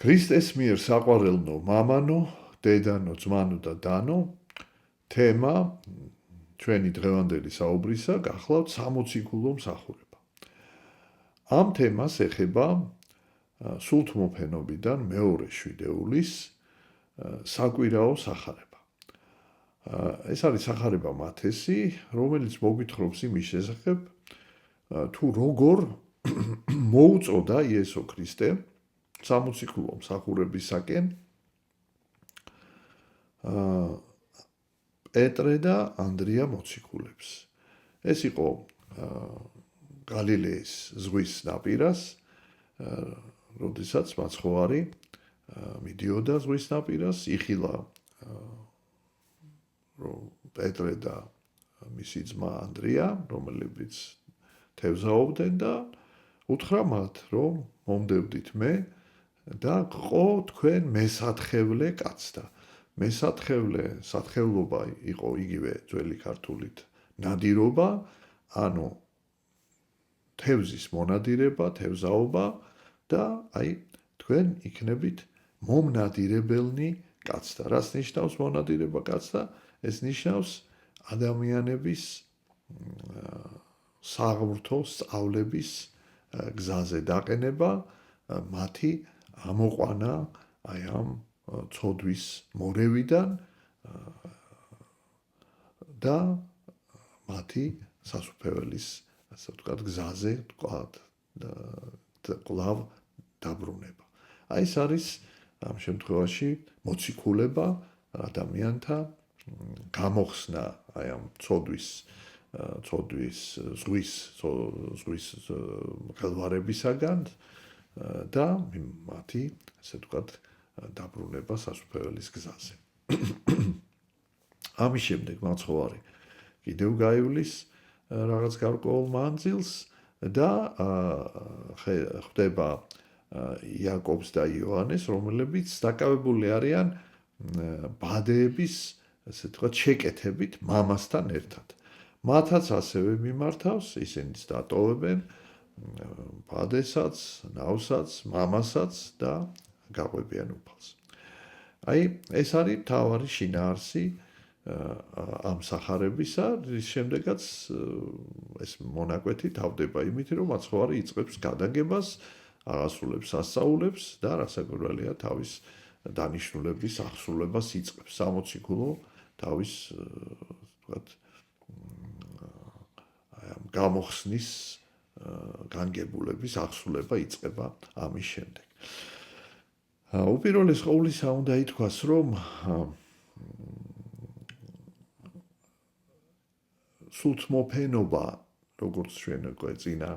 ქრისტეს მიერ საყვარელნო მამანო, დედანო, ძმანო და დანო, თემა ჩვენი დღევანდელი საუბრისა გახლავთ 60 ქულო მსახურება. ამ თემას ეხება სულთმოფენობიდან მეორე შვიდეულის საკვირაო სახარება. ეს არის სახარება მათესი, რომელიც მოგვითხრობს იმის შესახებ, თუ როგორ მოუწოდა იესო ქრისტე 60 ქულო მსახურებისაკენ პეტრე და ანდრია მოციქულებს. ეს იყო გალილეის ზღვის ნაპირას, როდესაც მაცხოვარი მიდიოდა ზღვის ნაპირას, იხილა პეტრე და მისი ძმა ანდრია, რომლებიც თევზაობდნენ და უთხრა მათ, რომ მომდევდით მე და გყო თქვენ მესათხევლე კაცთა. მესათხევლე, სათხევლობა იყო იგივე ძველი ქართულით ნადირობა, ანუ თევზის მონადირება, თევზაობა და თქვენ იქნებით მომნადირებელნი კაცთა. რას ნიშნავს მონადირება კაცთა? ეს ნიშნავს ადამიანების საღვთო სწავლების გზაზე დაყენება, მათი ამოყვანა ამ ცოდვის მორევიდან და მათი სასუფეველის, ასე ვთქვათ, გზაზე კვლავ დაბრუნება. ეს არის ამ შემთხვევაში მოციქულება, ადამიანთა გამოხსნა ამ ცოდვის ზღვის ხელვარებისაგან და მათი, ასე ვთქვათ, დაბრუნება სასუფეველის გზაზე. ამის შემდეგ მაცხოვარი კიდევ გაივლის რაღაც გარკვეულ მანძილს და ხვდება იაკობს და იოანეს, რომლებიც დაკავებული არიან ბადეების, ასე ვთქვათ, შეკეთებით მამასთან ერთად. მათაც ასევე მიმართავს, ისინიც დატოვებენ ბადებსაც, ნავსაც, მამასაც და გაყვებიან უფალს. ეს არის მთავარი შინაარსი ამ სახარებისა, რის შემდეგაც ეს მონაკვეთი თავდება იმით, რომ მაცხოვარი იწყებს გადაგებას, აღასრულებს სასწაულებს და რასაკვირველია თავის დანიშნულების აღსრულებას იწყებს. 60 ქულო თავის, ვთქვათ, გამოხსნის განგებულების აღსრულება იწყება ამის შემდეგ. უპირველეს ყოვლისა უნდა ითქვას, რომ სულთმოფენობა, როგორც ჩვენ წინა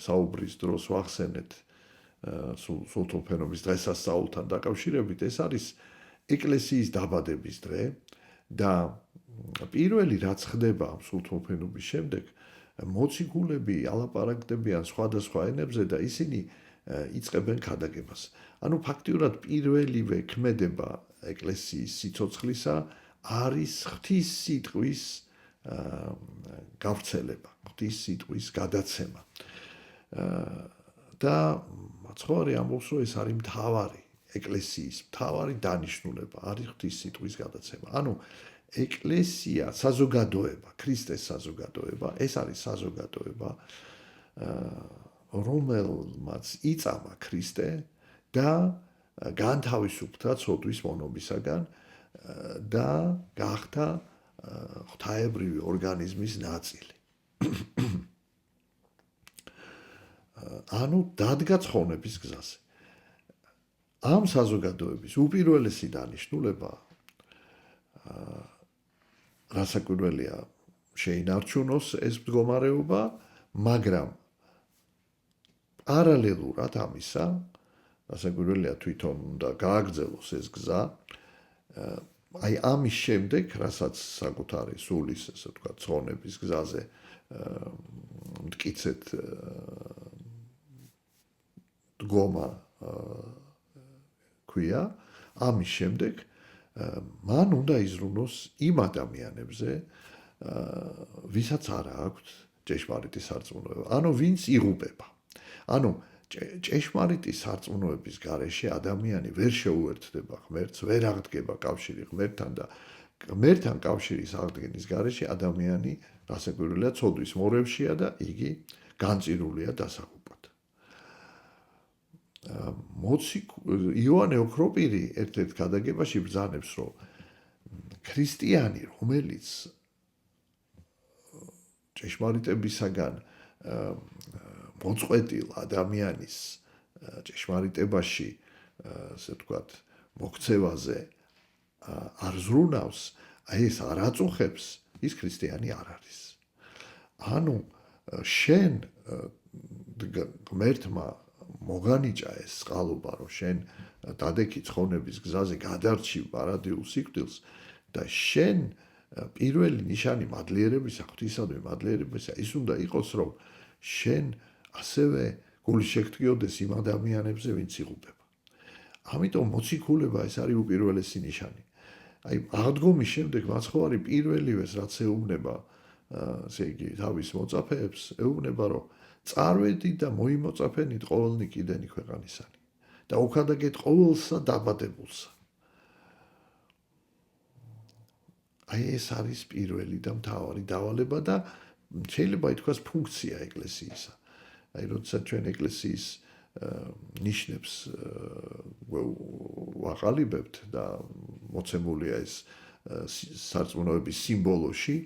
საუბრის დროს ვახსენეთ, სულთმოფენობის დღესასწაულთან დაკავშირებით, ეს არის ეკლესიის დაბადების დღე და პირველი რაც ხდება ამ სულთმოფენობის შემდეგ, მოციქულები ალაპარაკდებიან სხვადასხვა ენებზე და ისინი იწყებენ ქადაგებას. ანუ ფაქტიურად პირველივე ქმედება ეკლესიის სიცოცხლისა არის ღვთის სიტყვის გავრცელება, ღვთის სიტყვის გადაცემა. და მაცხოვარი ამბობს, რომ ეს არის მთავარი ეკლესიის მთავარი დანიშნულება, არის ღვთის სიტყვის გადაცემა. ანუ ეკლესია, საზოგადოება, ქრისტეს საზოგადოება, ეს არის საზოგადოება, რომელმაც იწამა ქრისტე და განთავისუფლდა ცოდვის მონობისაგან და გახდა ღვთაებრივი ორგანიზმის ნაწილი. ანუ დადგა ცხონების გზაზე. ამ საზოგადოების უპირველესი დანიშნულება რასაკვირველია შეინარჩუნოს ეს მდგომარეობა, მაგრამ პარალელურად ამისა, რასაკვირველია თვითონ უნდა გააგრძელოს ეს გზა, ამის შემდეგ, რასაც საკუთარი სულის, ასე ვთქვათ, ცხონების გზაზე მტკიცეთ დგომა ქვია, ამის შემდეგ მან უნდა იზრუნოს იმ ადამიანებზე, ვისაც არ აქვთ ჭეშმარიტი სარწმუნოება, ანუ ვინც იღუპება. ანუ ჭეშმარიტი სარწმუნოების გარეშე ადამიანი ვერ შეუერთდება ღმერთს, ვერ აღდგება კავშირი ღმერთთან და ღმერთთან კავშირის აღდგენის გარეშე ადამიანი რასაკვირველია ცოდვის მორევშია და იგი განწირულია დასაღუპად. იოანე ოქროპირი ერთ-ერთ გადაგებაში ბრძანებს, რომ ქრისტიანი, რომელიც ჭეშმარიტებისაგან მოწყვეტილ ადამიანის ჭეშმარიტებაში, ასე ვთქვათ, მოქცევაზე არ ზრუნავს, ეს არ აწუხებს, ის ქრისტიანი არ არის. ანუ შენ ღმერთმა მოგანიჭა ეს წყალობა, რომ შენ დადექი ცხონების გზაზე გადარჩივ პარადიულ სიკვდილს და შენ პირველი ნიშანი მადლიერებისა, ღვთისადმი მადლიერებისა ის უნდა იყოს, რომ შენ ასევე გული შეგთგიოდეს იმ ადამიანებზე, ვინც იღუპება. ამიტომ მოციქულება ეს არის უპირველესი ნიშანი. აი აღდგომის შემდეგ მაცხოვარი პირველივეს რაც ეუბნება, ესე იგი თავის მოწაფეებს, ეუბნება, რომ წარვედით და მოიმოწაფენით ყოველნი კიდენი ქვეყანისანი და უქადაგეთ ყოველსა დაბადებულსა. აი ეს არის პირველი და მთავარი დავალება და შეიძლება ითქვას ფუნქცია ეკლესიისა. აი როდესაც ჩვენ ეკლესიის ნიშნებს ვაყალიბებთ და მოცემულია ეს სარწმუნოების სიმბოლოში,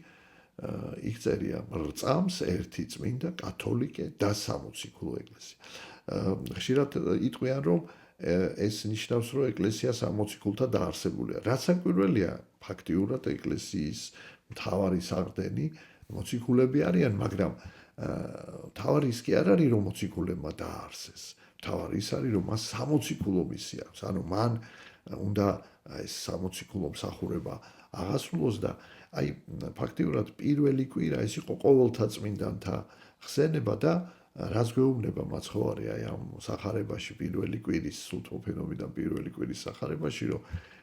იქ წერია რწამს ერთი წმინდა კათოლიკე და სამოციქულო ეკლესია. ხშირად იტყვიან, რომ ეს ნიშნავს, რომ ეკლესია სამოციქულთა დაარსებულია. რაც საკვირველია, ფაქტიურად ეკლესიის მთავარი საყრდენი მოციქულები არიან, მაგრამ მთავარი ის კი არ არის, რომ მოციქულებმა დააარსეს. მთავარი ის არის, რომ მას სამოციქულო მისია აქვს. ანუ მან უნდა ეს სამოციქულო მსახურება აღასრულოს და აი ფაქტიურად პირველი კვირა ეს იყო ყოველთა წმინდანთა ხსენება და რაც გვეუბნება მაცხოვარი აი ამ სახარებაში პირველი კვირის სულთმოფენობიდან პირველი კვირის სახარებაში, რომ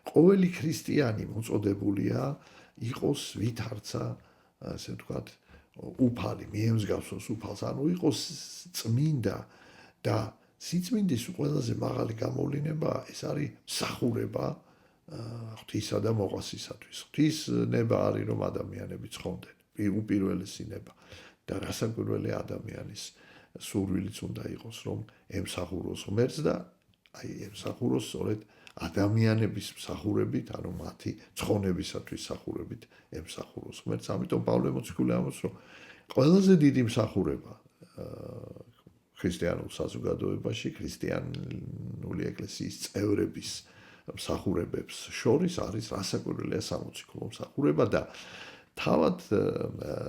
ყოველი ქრისტიანი მოწოდებულია იყოს ვითარცა, ასე ვთქვათ, უფალი, მიემსგავსოს უფალს, ანუ იყოს წმინდა და სიწმინდის ყველაზე მაღალი გამოვლინება ეს არის მსახურება ღვთისა და მოყვასისათვის. ღვთის ნება არის, რომ ადამიანები ცხონდნენ, უპირველესი ნება და რასაკვირველია ადამიანის სურვილიც უნდა იყოს, რომ ემსახუროს ღმერთს და აი ემსახუროს სწორედ ადამიანების მსახურებით, ანუ მათი ცხონებისათვის მსახურებით ემსახუროს ღმერთს. ამიტომ პავლე მოციქული ამბობს, რომ ყველაზე დიდი მსახურება ქრისტიანულ საზოგადოებაში, ქრისტიანული ეკლესიის წევრების მსახურებებს შორის არის რასაკვირველია სამოციქულო მსახურება და თავად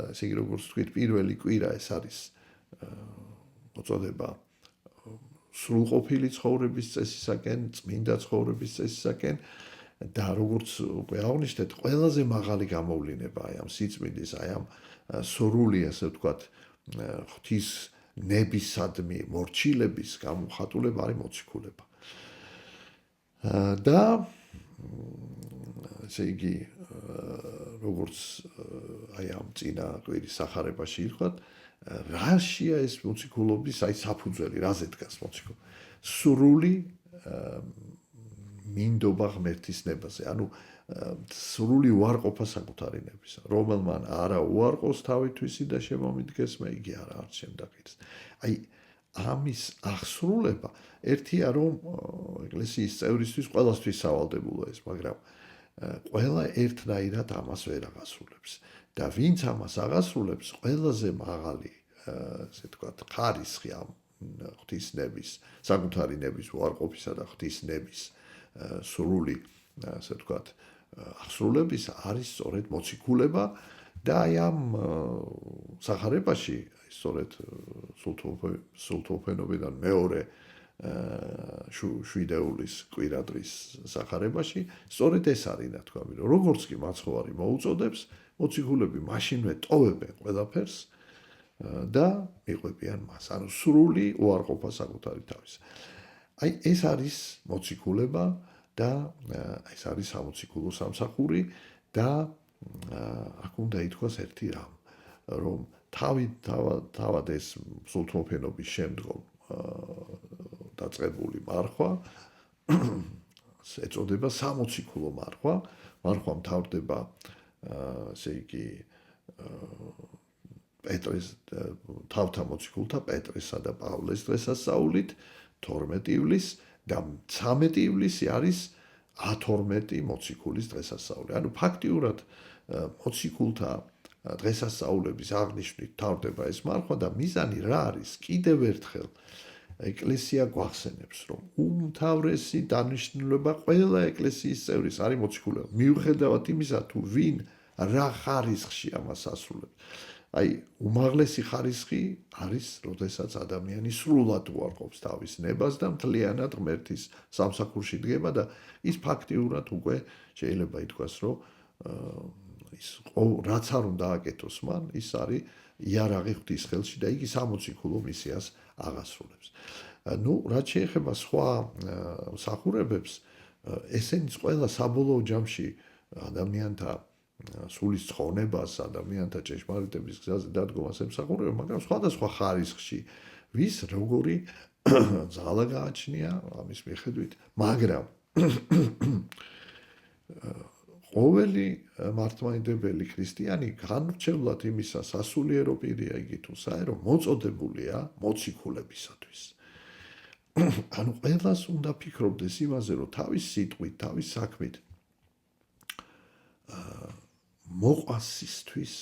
ესე იგი როგორც ვთქვით, პირველი კვირა ეს არის მოწოდება სრულყოფილი ცხოვრების წესისაკენ, წმინდა ცხოვრების წესისაკენ და როგორც უკვე აღნიშნეთ, ყველაზე მაღალი გამოვლინება აი ამ სიწმინდის, აი ამ სრული, ასე ვთქვათ, ღვთის ნებისადმი მორჩილების გამოხატულება არის მოციქულება. და ესე იგი როგორც აი ამ წინა კვირის სახარებაში ირქვათ, რაშია ეს მოციქულობის აი საფუძველი, რაზე დგას მოციქულობა? სრული მინდობა ღმერთის ნებაზე, ანუ სრული უარყოფა საკუთარი ნებისა. რომელმან არა უარყოს თავითვისი და შემომიდგეს, მე იგი არა არც შემდაკირს. აი ამის აღსრულება ერთია, რომ ეკლესიის წევრისთვის ყველასთვის სავალდებულოა ეს, მაგრამ ყველა ერთნაირად ამას ვერ აღასრულებს. და ვინც ამას აღასრულებს, ყველაზე მაღალი, ასე ვთქვათ, ხარისხი ამ ღვთისნების, საკუთარი ნების უარყოფისა და ღვთისნების სრული, ასე ვთქვათ, აღსრულების არის სწორედ მოციქულება და აი ამ სახარებაში, სწორედ სულთმოფენობიდან მეორე შვიდეულის კვირადღის სახარებაში, სწორედ ეს არის ნათქვამი, რომ როგორც კი მაცხოვარი მოუწოდებს, მოციქულები მაშინვე ტოვებენ ყველაფერს და მიყვებიან მას. ანუ სრული უარყოფა საკუთარი თავის. აი ეს არის მოციქულება და ეს არის სამოციქულო სამსახური და აქ უნდა ითქვას ერთი რამ, რომ თავად ეს სულთმოფენობის შემდგომ დაწყებული მარხვა ეწოდება 60 ქულო მარხვა. მარხვა მთავრდება ესე იგი პეტრეს თავთა მოციქულთა პეტრესა და პავლეს დღესასწაულით 12 ივლისს და 13 ივლისი არის 12 მოციქულის დღესასწაული. ანუ ფაქტიურად მოციქულთა დღესასწაულების აღნიშვნით თავდება ეს მარხვა და მიზანი რა არის? კიდევ ერთხელ ეკლესია გვახსენებს, რომ უმთავრესი დანიშნულება ყველა ეკლესიის წევრის არის მოციქულობა. მიუხედავად იმისა, თუ ვინ რა ხარისხში ამას ასრულებს. აი, უმაღლესი ხარისხი არის, როდესაც ადამიანი სრულად უარყოფს თავის ნებას და მთლიანად ღმერთის სამსახურში დგება და ის ფაქტიურად უკვე შეიძლება ითქვას, რომ ის რაც არ უნდა აკეთოს მან, ის არის იარაღი ღვთის ხელში და იგი სამოციქულო მისიას აღასრულებს. ნუ, რაც შეეხება სხვა მსახურებებს, ესენიც ყველა საბოლოო ჯამში ადამიანთა სულის ცხონებას, ადამიანთა ჭეშმარიტების გზაზე დადგომას ემსახურება, მაგრამ სხვადასხვა ხარისხში ვის როგორი ძალა გააჩნია ამის მიხედვით, მაგრამ ყოველი მართლმადიდებელი ქრისტიანი განვრჩევლად იმისა სასულიერო პირია იგი თუ საერო მოწოდებულია მოციქულებისათვის. ანუ ყველას უნდა ფიქრობდეს იმაზე, რომ თავის სიტყვით, თავის საქმით მოყვასისთვის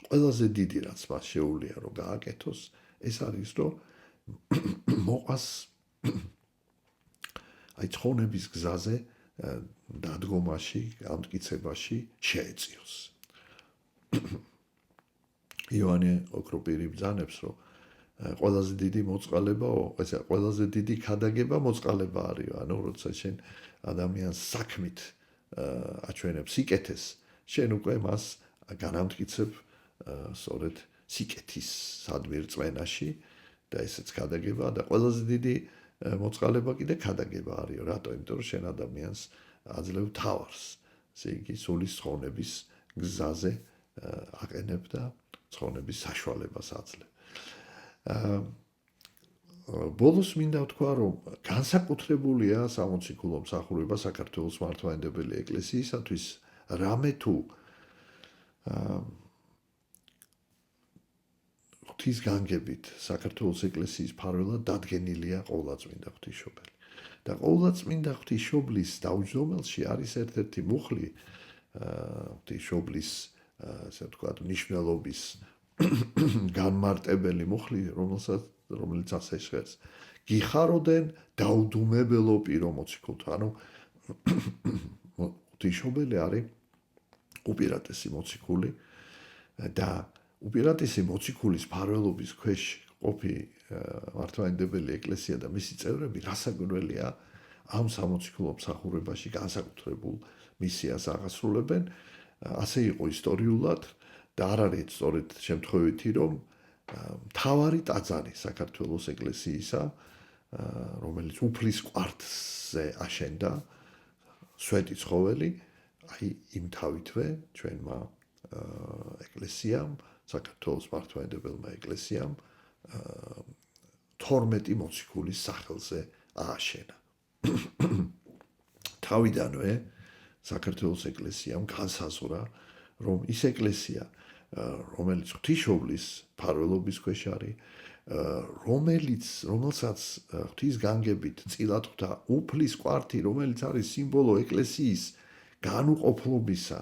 ყველაზე დიდი რაც მას შეუძლია რომ გააკეთოს, ეს არის რომ მოყვას აი ცხონების გზაზე დადგომაში, ამტკიცებაში შეეწიოს. იოანე ოქროპირი ბრძანებს, რომ ყველაზე დიდი მოწყალებაო, ესე ყველაზე დიდი ქადაგება მოწყალება არის, ანუ როცა შენ ადამიანს საქმით აჩვენებს სიკეთეს, შენ უკვე მას განამტკიცებ სწორედ სიკეთის სადმირწმენაში და ესეც ქადაგება და ყველაზე დიდი მოწყალება კიდე ქადაგება არის, რატო? იმიტომ რომ შენ ადამიანს აძლევ თავარს, ესე იგი სულის ცხონების გზაზე აყენებ და ცხონების საშუალებას აძლევ. ბოლოს მინდა ვთქვა, რომ განსაკუთრებულია სამოციქულო მსახურება საქართველოს მართლმადიდებელი ეკლესიისათვის, რამე თუ ღვთის განგებით საქართველოს ეკლესიის ფარველად დადგენილია ყოვლადწმინდა ღვთისმშობელი. და ყოვლადწმინდა ღვთისმშობლის დაუჯდომელში არის ერთ-ერთი მუხლი ღვთისმშობლის ასე ვთქვათ მნიშვნელობის განმარტებელი მუხლი, რომელიც ასე ჟღერს. გიხაროდენ დაუდუმებელო პირო მოციქულთო. ანუ ღვთისმშობელი არის უპირატესი მოციქული და უპირატესი მოციქულის ფარველობის ქვეშ ყოფი მართლმადიდებელი ეკლესია და მისი წევრები რასაკვირველია ამ სამოციქულო მსახურებაში განსაკუთრებულ მისიას აღასრულებენ. ასე იყო ისტორიულად და არ არის სწორედ შემთხვევითი, რომ მთავარი ტაძარი საქართველოს ეკლესიისა, რომელიც უფლის კვართზე აშენდა სვეტი ცხოველი, აი იმ თავითვე ჩვენმა ეკლესიამ, საქართველოს მართლმადიდებელმა ეკლესიამ 12 მოციქულის სახელზე ააშენა. თავიდანვე საქართველოს ეკლესიამ განსაზღვრა, რომ ის ეკლესია, რომელიც ღვთისმშობლის ფარველობის ქვეშ არის, რომელსაც ღვთის განგებით წილად ხვდა უფლის კვართი, რომელიც არის სიმბოლო ეკლესიის განუყოფლობისა,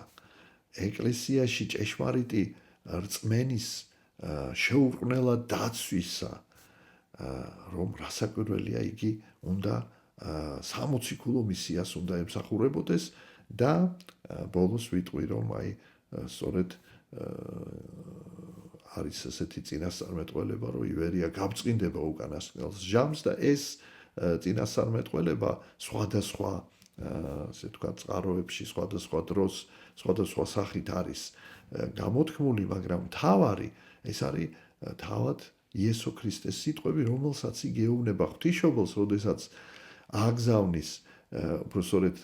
ეკლესიაში ჭეშმარიტი რწმენის შეუყრნელად დაცვისა, რომ რასაკვირველია იგი უნდა სამოციქულო მისიას უნდა ემსახურებოდეს და ბოლოს ვიტყვი, რომ აი სწორედ არის ესეთი წინასწარმეტყველება, რომ ივერია გაბწყინდება უკანასკნელ ჟამს და ეს წინასწარმეტყველება სხვადასხვა ასე ვთქვათ წყაროებში, სხვადასხვა დროს, სხვადასხვა სახით არის გამოთქმული, მაგრამ მთავარი ეს არის თავად იესო ქრისტეს სიტყვები, რომელსაც იგი ეუბნება ღვთისმშობელს, როდესაც ააგზავნის უბრალოდ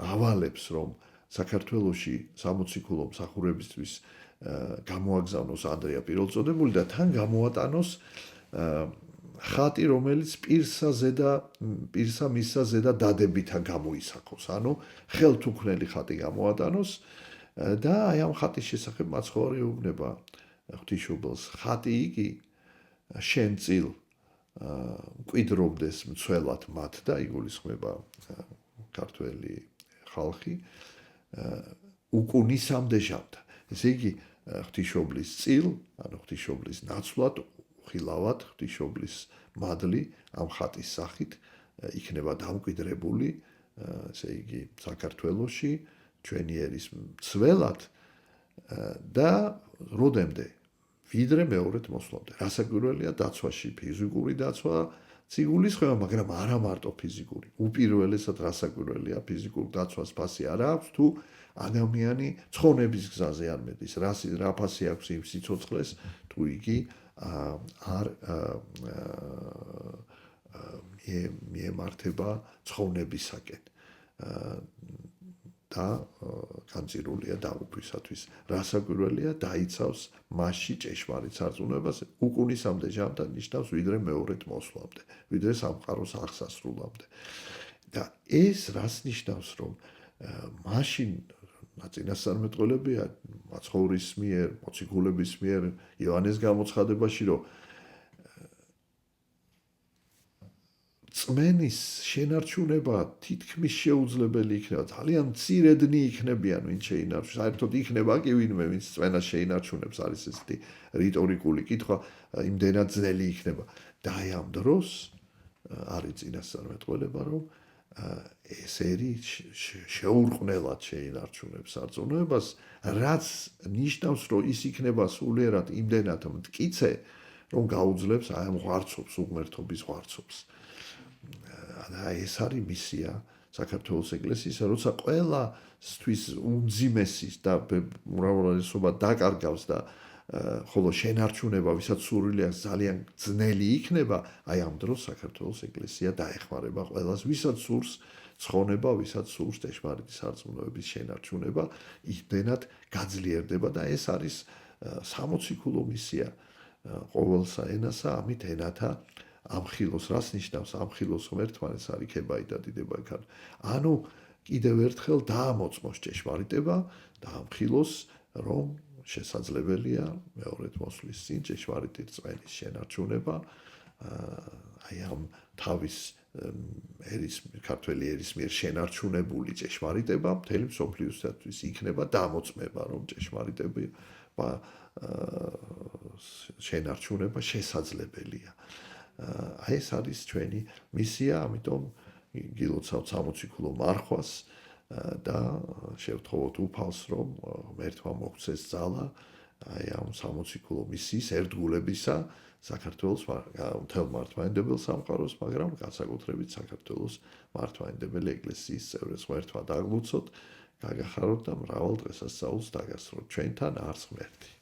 ავალებს, რომ საქართველოში სამოციქულო მსახურებისთვის გამოაგზავნოს ანდრია პირველწოდებული და თან გამოატანოს ხატი, რომელიც პირსა მისსა ზედა დადებითა გამოისახოს, ანუ ხელთუქმნელი ხატი გამოატანოს და აი ამ ხატის შესახებ მაცხოვარი ეუბნება ღვთისმშობელს, ხატი იგი შენ წილ მკვიდრობდეს მცველად მათ და იგულისხმება ქართველი ხალხი უკუნისამდე ჟამთა. ესე იგი ღვთისმშობლის წილ, ანუ ღვთისმშობლის ნაცვლად ხილავად ღვთისმშობლის მადლი ამ ხატის სახით იქნება დამკვიდრებული, ესე იგი საქართველოში ჩვენი ერის მცველად და როდემდე ვიდრე მეორედ მოსვლამდე. რასაკვირველია დაცვაში ფიზიკური დაცვა ციგულისხმება, მაგრამ არა მარტო ფიზიკური. უპირველესად რასაკვირველია ფიზიკურ დაცვას ფასი არ აქვს თუ ადამიანი ცხონების გზაზე არ მედის. რა ფასი აქვს იმ სიცოცხლეს თუ იგი არ მიემართება ცხოვნებისაკენ და განწირულია დაუქვისათვის. რასაკვირველია დაიცავს მასში ჭეშმარიტ სარწმუნოებას უკუნისამდე ჟამთან ნიშნავს ვიდრე მეორედ მოსვლამდე, ვიდრე სამყაროს აღსასრულამდე. და ეს რას ნიშნავს, რომ მაშინ წინასწარმეტყველებია მაცხოვრის მიერ, მოციქულების მიერ იოანეს გამოცხადებაში, რომ წმენის შენარჩუნება თითქმის შეუძლებელი იქნება. ძალიან მცირედნი იქნებიან, ვინც შეინარჩუნებს. საერთოდ იქნება კი ვინმე, ვინც წმენას შეინარჩუნებს, არის ესეთი რიტორიკული კითხვა, იმდენად ძნელი იქნება. და აი ამ დროს არის წინასწარმეტყველება, რომ ეს ერი შეურყვნელად შეინარჩუნებს სარწმუნოებას, რაც ნიშნავს, რომ ის იქნება სულიერად იმდენად მტკიცე, რომ გაუძლებს აი ამ ღვარცობს, უღმერთობის ღვარცობს. და ეს არის მისია საქართველოს ეკლესიისა, როცა ყველასთვის უმძიმესის და უმრავლესობა დაკარგავს და ხოლო შენარჩუნება, ვისაც სურვილი აქვს, ძალიან ძნელი იქნება, აი ამ დროს საქართველოს ეკლესია დაეხმარება ყველას, ვისაც სურს ცხონება, ვისაც სურს ჭეშმარიტი სარწმუნოების შენარჩუნება, იმდენად გაძლიერდება და ეს არის სამოციქულო მისია ყოველსა ენასა, ამით ენათა ამხილოს, რას ნიშნავს ამხილოს ღმერთმანეს არიქებაი და დიდებაი. ანუ კიდევ ერთხელ დაამოწმოს ჭეშმარიტება და ამხილოს, რომ შესაძლებელია მეორედ მოსვლის წინ ჭეშმარიტი რწმენის შენარჩუნება, აი ამ თავის ქართველი ერის მიერ შენარჩუნებული ჭეშმარიტება მთელი მსოფლიოსთვის იქნება დამოწმება, რომ ჭეშმარიტება შენარჩუნება შესაძლებელია. აი ეს არის ჩვენი მისია, ამიტომ გილოცავთ სამოციქულო მარხვას და შევთხოვოთ უფალს, რომ ღმერთმა მოგცეს ძალა აი ამ სამოციქულო მისიის ერთგულებისა საქართველოს მთელ მართლმადიდებელ სამყაროს, მაგრამ განსაკუთრებით საქართველოს მართლმადიდებელი ეკლესიის წევრებს ღმერთმა დაგლოცოთ, გაგახაროთ და მრავალ დღესასწაულს დაგასროთ ჩვენთან არს ღმერთი.